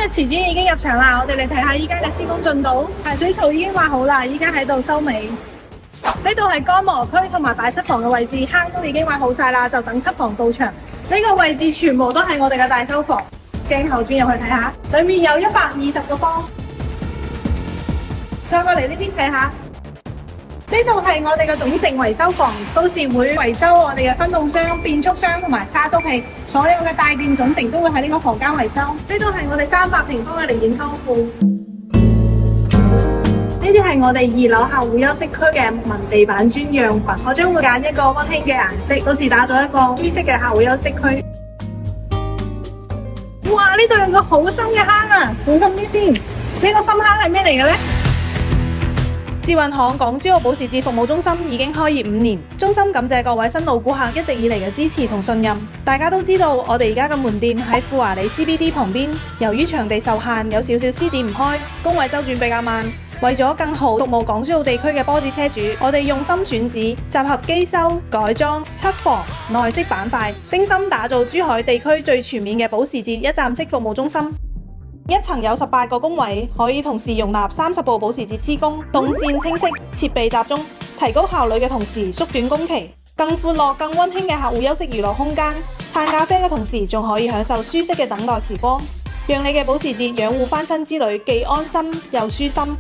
嘅瓷磚已經入場啦，我哋嚟睇下依家嘅施工進度。排水槽已經挖好啦，依家喺度收尾。呢度係乾磨區同埋擺濕房嘅位置，坑都已經挖好晒啦，就等濕房到場。呢個位置全部都係我哋嘅大修房。鏡頭轉入去睇下，裏面有120個方。再過嚟呢邊睇下，呢度係我哋嘅總成維修房，到時會維修我哋嘅分動箱、變速箱同埋差速器，所有嘅大件總成都會喺呢個房間維修。呢度係我哋300平方嘅零件倉庫。呢啲係我哋2樓客戶休息區嘅木紋地板磚樣品，我將會揀一個溫馨嘅顏色，到時打咗一個灰色嘅客戶休息區。哇！呢度有個好深嘅坑啊，小心啲先。呢個深坑係咩嚟嘅呢？智運行港珠澳保時捷服務中心已經開業5年，衷心感謝各位新老顧客一直以嚟嘅支持同信任。大家都知道，我哋而家嘅門店喺富華里 CBD 旁邊，由於場地受限，有少少施展唔開，工位周轉比較慢。為咗更好服務港珠澳地區嘅波子車主，我哋用心選址，集合機修、改裝、漆房、內飾板塊，精心打造珠海地區最全面嘅保時捷一站式服務中心。一層有18個工位，可以同時容納30部保時捷施工，動線清晰，設備集中，提高效率嘅同時縮短工期，更寬落、更溫馨嘅客戶休息娛樂空間。嘆咖啡嘅同時，仲可以享受舒適嘅等待時光，讓你嘅保時捷養護翻新之旅既安心又舒心。